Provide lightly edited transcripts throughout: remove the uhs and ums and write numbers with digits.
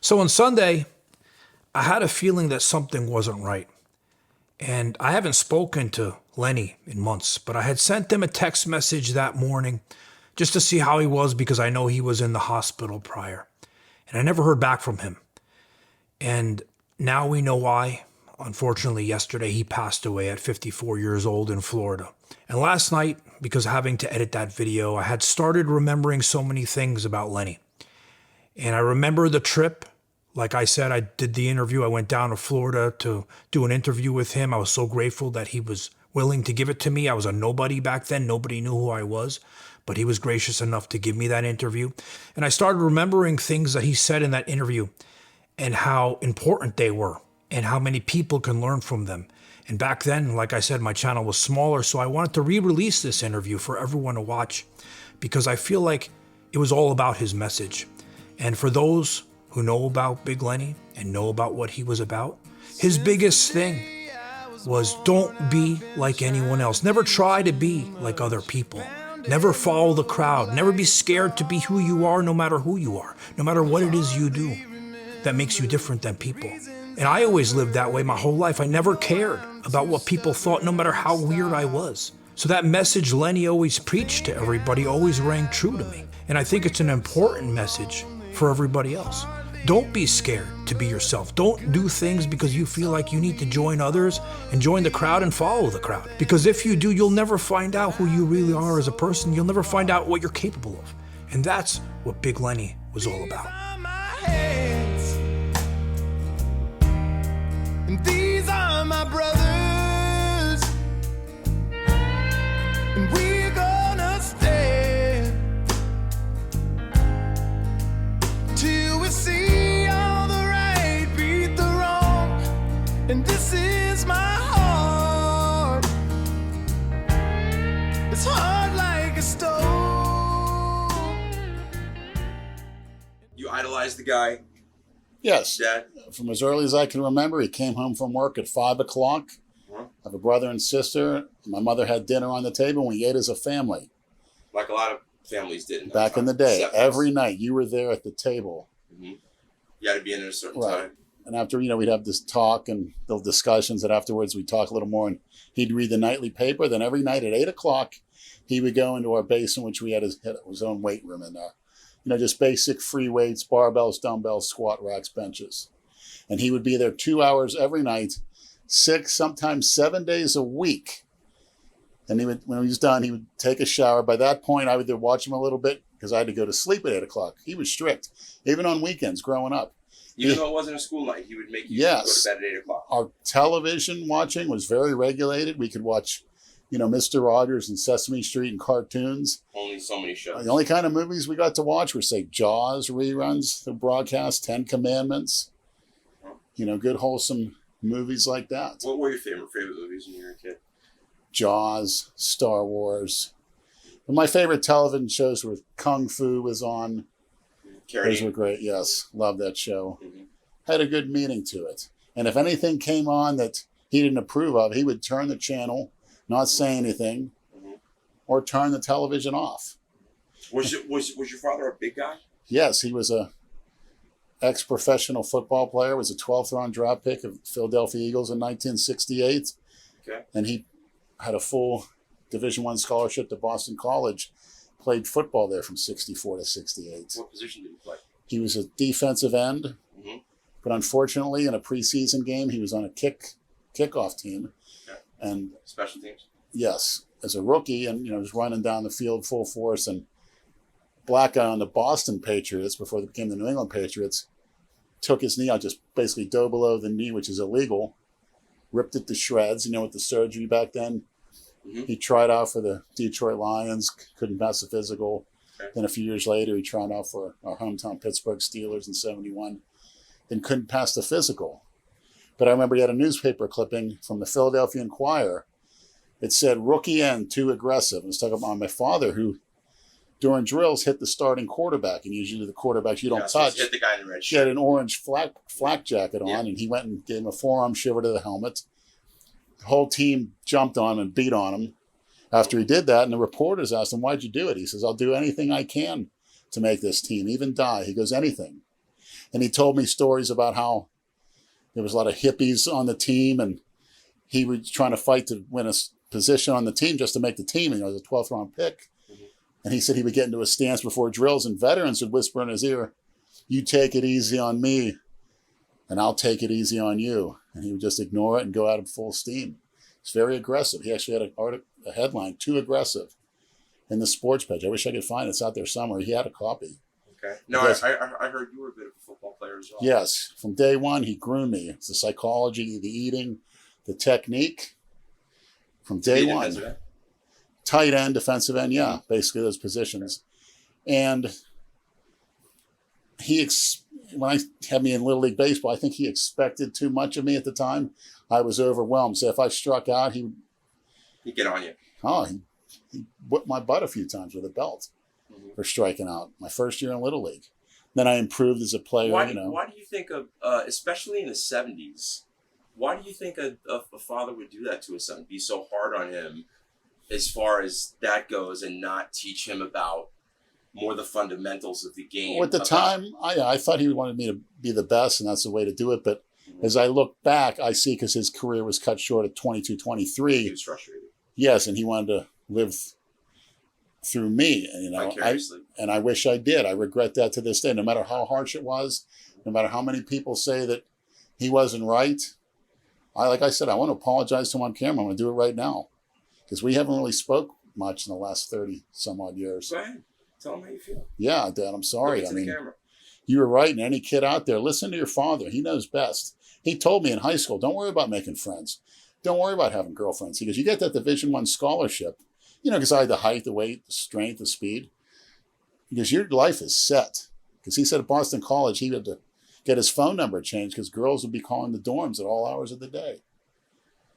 So on Sunday, I had a feeling that something wasn't right. And I haven't spoken to Lenny in months, but I had sent him a text message that morning just to see how he was because I know he was in the hospital prior. And I never heard back from him. And now we know why. Unfortunately, yesterday he passed away at 54 years old in Florida. And last night, because having to edit that video, I had started remembering so many things about Lenny. And I remember the trip. Like I said, I did the interview. I went down to Florida to do an interview with him. I was so grateful that he was willing to give it to me. I was a nobody back then. Nobody knew who I was, but he was gracious enough to give me that interview. And I started remembering things that he said in that interview and how important they were and how many people can learn from them. And back then, like I said, my channel was smaller, so I wanted to re-release this interview for everyone to watch because I feel like it was all about his message. And for those who know about Big Lenny and know about what he was about, his biggest thing was don't be like anyone else. Never try to be like other people. Never follow the crowd. Never be scared to be who you are, no matter who you are, no matter what it is you do that makes you different than people. And I always lived that way my whole life. I never cared about what people thought, no matter how weird I was. So that message Lenny always preached to everybody always rang true to me. And I think it's an important message for everybody else. Don't be scared to be yourself. Don't do things because you feel like you need to join others and join the crowd and follow the crowd. Because if you do, you'll never find out who you really are as a person. You'll never find out what you're capable of. And that's what Big Lenny was all about. And these are my brothers, and we're gonna stand till we see all the right beat the wrong. And this is my heart, it's hard like a stone. You idolized the guy? Yes. Dad? From as early as I can remember, he came home from work at 5 o'clock. Uh-huh. I have a brother and sister. My mother had dinner on the table, and we ate as a family. Like a lot of families did. Back in the day, 70s. every night you were there at the table. Mm-hmm. You had to be in at a certain Right. time. And after, we'd have this talk and the discussions, and afterwards we'd talk a little more, and he'd read the nightly paper. Then every night at 8 o'clock, he would go into our basement, which we had his own weight room in there. Just basic free weights, barbells, dumbbells, squat racks, benches. And he would be there 2 hours every night, 6, sometimes 7 days a week. And when he was done, he would take a shower. By that point, I would either watch him a little bit because I had to go to sleep at 8 o'clock. He was strict, even on weekends growing up. Even though it wasn't a school night, he would make you Yes. go to bed at 8 o'clock. Our television watching was very regulated. We could watch, Mr. Rogers and Sesame Street and cartoons. Only so many shows. The only kind of movies we got to watch were, say, Jaws reruns, the broadcast, 10 Commandments. Good wholesome movies like that. What were your favorite movies when you were a kid? Jaws, Star Wars. But my favorite television shows were Kung Fu was on. Those were great, yes. Love that show. Mm-hmm. Had a good meaning to it. And if anything came on that he didn't approve of, he would turn the channel, not say anything, or turn the television off. Was your father a big guy? Yes, he was a ex-professional football player, was a 12th round draft pick of Philadelphia Eagles in 1968. Okay. And he had a full Division I scholarship to Boston College, played football there from 64 to 68. What position did he play? He was a defensive end, Mm-hmm. but unfortunately in a preseason game, he was on a kickoff team. Okay. And Special teams? yes, as a rookie, and was running down the field full force, and black guy on the Boston Patriots before they became the New England Patriots took his knee out, just basically dove below the knee, which is illegal, ripped it to shreds. With the surgery back then, he tried out for the Detroit Lions, couldn't pass the physical. Okay. Then a few years later, he tried out for our hometown Pittsburgh Steelers in 71, then couldn't pass the physical. But I remember he had a newspaper clipping from the Philadelphia Inquirer. It said, "Rookie end, too aggressive." And it's talking about my father, who during drills hit the starting quarterback. And usually the quarterbacks you don't touch. Hit the guy in the red He had shirt. an orange flak jacket on, and he went and gave him a forearm shiver to the helmet. The whole team jumped on him and beat on him after he did that. And the reporters asked him, "Why'd you do it?" He says, "I'll do anything I can to make this team, even die." He goes, "Anything." And he told me stories about how there was a lot of hippies on the team, and he was trying to fight to win a position on the team just to make the team. And he was a 12th round pick. Mm-hmm. And he said he would get into a stance before drills, and veterans would whisper in his ear, "You take it easy on me, and I'll take it easy on you." And he would just ignore it and go out at full steam. It's very aggressive. He actually had a headline, "Too Aggressive," in the sports page. I wish I could find it. It's out there somewhere. He had a copy. Okay. No, I heard you were a bit of a football player as well. Yes. From day one, he groomed me. It's the psychology, the eating, the technique. From day one. Tight end, defensive end, yeah. Basically those positions. And when I had me in Little League Baseball, I think he expected too much of me at the time. I was overwhelmed. So if I struck out, he'd get on you. Oh, he whipped my butt a few times with a belt for striking out. My first year in Little League. Then I improved as a player. Why do you think especially in the 70s, why do you think a father would do that to his son? Be so hard on him as far as that goes and not teach him about more the fundamentals of the game? Well, at the time, I thought he wanted me to be the best, and that's the way to do it. But as I look back, I see because his career was cut short at 22, 23. He was frustrated. Yes, and he wanted to live through me. And, I wish I did. I regret that to this day. No matter how harsh it was, no matter how many people say that he wasn't right, like I said, I want to apologize to him on camera. I'm going to do it right now because we haven't really spoke much in the last 30 some odd years. Go ahead. Tell him how you feel. Yeah, Dad, I'm sorry. Look into the camera. You were right. And any kid out there, listen to your father. He knows best. He told me in high school, don't worry about making friends. Don't worry about having girlfriends. Because you get that Division I scholarship, because I had the height, the weight, the strength, the speed. Because your life is set. Because he said at Boston College, he had to get his phone number changed because girls would be calling the dorms at all hours of the day.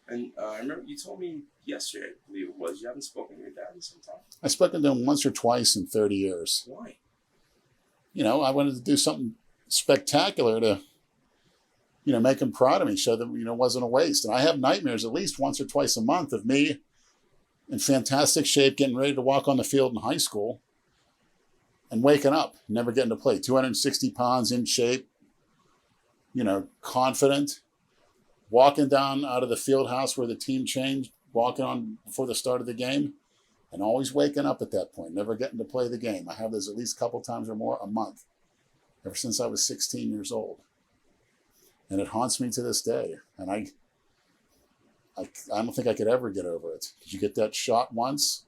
And I remember you told me yesterday, I believe it was, you haven't spoken to your dad in some time. I've spoken to him once or twice in 30 years. Why? I wanted to do something spectacular to, make him proud of me, show that, it wasn't a waste. And I have nightmares at least once or twice a month of me in fantastic shape, getting ready to walk on the field in high school and waking up, never getting to play. 260 pounds, in shape, confident, walking down out of the field house where the team changed, walking on before the start of the game, and always waking up at that point, never getting to play the game. I have this at least a couple times or more a month, ever since I was 16 years old. And it haunts me to this day. And I don't think I could ever get over it. Did you get that shot once?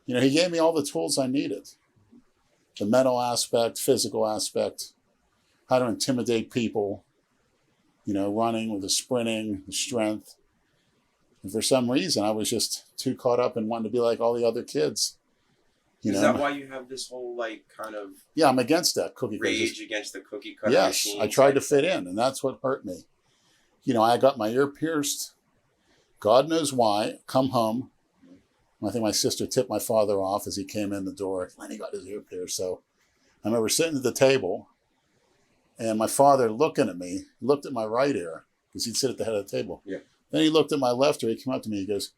He gave me all the tools I needed. The mental aspect, physical aspect, how to intimidate people, running with the sprinting, the strength. And for some reason, I was just too caught up in wanting to be like all the other kids. Is that why you have this whole kind of... Yeah, I'm against that cookie cutter. Rage against the cookie cutter machine. Yes, I tried to fit in, and that's what hurt me. I got my ear pierced. God knows why. Come home. I think my sister tipped my father off as he came in the door. Lenny got his ear pierced. So I remember sitting at the table, and my father looking at me, looked at my right ear, because he'd sit at the head of the table. Yeah. Then he looked at my left ear. He came up to me. He goes,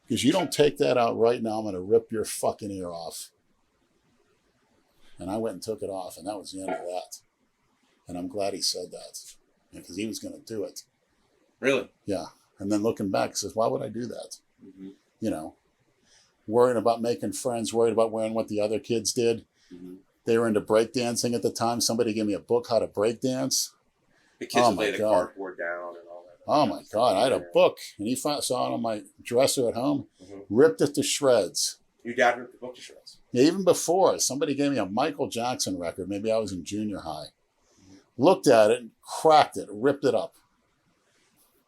"Because you don't take that out right now, I'm going to rip your fucking ear off." And I went and took it off, and that was the end of that. And I'm glad he said that, because he was going to do it. Really? Yeah. And then looking back, he says, why would I do that? Mm-hmm. Worrying about making friends, worried about wearing what the other kids did. Mm-hmm. They were into breakdancing at the time. Somebody gave me a book, how to breakdance. The kids would lay the cardboard down and all that. Oh, my God. I had a book, and he saw it on my dresser at home, ripped it to shreds. Your dad ripped the book to shreds? Yeah, even before, somebody gave me a Michael Jackson record. Maybe I was in junior high. Looked at it, cracked it, ripped it up.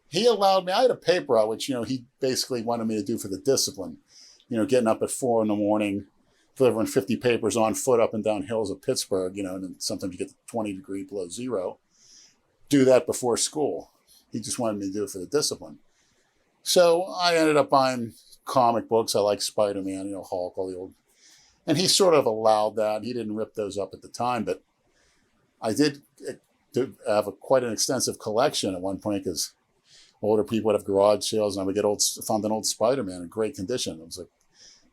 He allowed me, I had a paper out, which, he basically wanted me to do for the discipline. Getting up at 4 a.m, delivering 50 papers on foot up and down hills of Pittsburgh, and then sometimes you get to 20 degrees below zero. Do that before school. He just wanted me to do it for the discipline. So I ended up buying comic books. I like Spider-Man, Hulk, all the old. And he sort of allowed that. He didn't rip those up at the time, but I did have quite an extensive collection at one point because older people would have garage sales, and I would found an old Spider-Man in great condition. It was like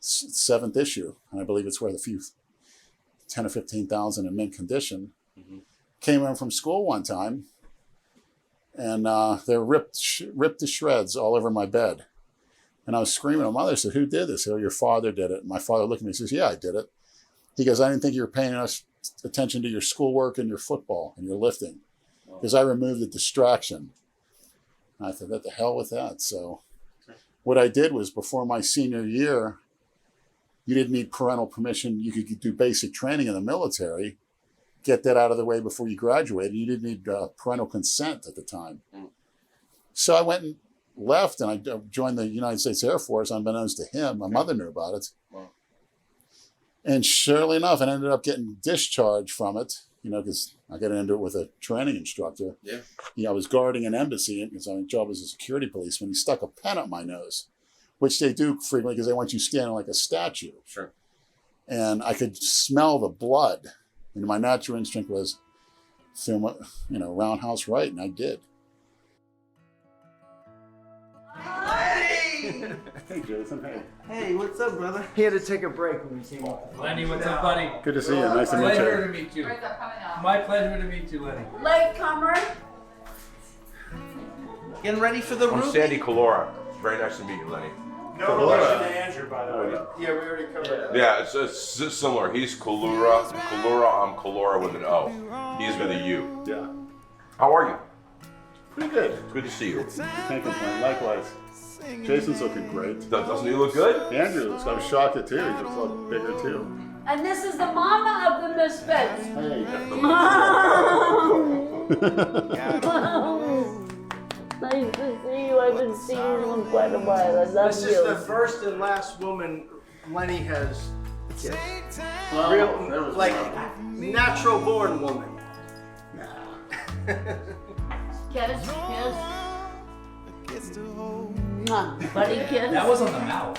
7th issue, and I believe it's worth a few 10 or 15,000 in mint condition. Mm-hmm. came in from school one time, and they were ripped to shreds all over my bed. And I was screaming. My mother said, "Who did this?" "Oh, your father did it." And my father looked at me and says, "Yeah, I did it." He goes, "I didn't think you were paying enough attention to your schoolwork and your football and your lifting, because I removed the distraction." And I thought, "What the hell with that?" So what I did was, before my senior year, you didn't need parental permission. You could do basic training in the military, get that out of the way before you graduated. You didn't need parental consent at the time. So I went and left, and I joined the United States Air Force, unbeknownst to him. My mother knew about it. Wow. And surely enough, I ended up getting discharged from it, because I got into it with a training instructor. Yeah. I was guarding an embassy because my job was a security policeman. He stuck a pen up my nose, which they do frequently because they want you standing like a statue. Sure. And I could smell the blood. And my natural instinct was, roundhouse right, and I did. Hey, Jason. Hey. Hey, what's up, brother? He had to take a break when we came up. Lenny, what's up, buddy? Good to see you. Nice to meet Pleasure you. to meet you. My pleasure to meet you, Lenny. Latecomer. Getting ready for the I'm Ruby? Sandy Calora. Very nice to meet you, Lenny. No relation to Andrew, by the way. Yeah, we already covered that. Yeah, it's similar. He's Calura. I'm Calora with an O. He's with a U. Yeah. How are you? Pretty good. It's good to see you. Can't complain. Likewise. Jason's looking great. Doesn't he look good? Andrew looks, I was shocked at too. He looks a lot bigger too. And this is the mama of the Misfits. Hey. Nice to see you. I've been seeing you in quite a while. I love This you. is the first and last woman Lenny has kissed. Real, like, natural born woman. Kiss, kiss. Mwah. Buddy kiss. That was on the mouth.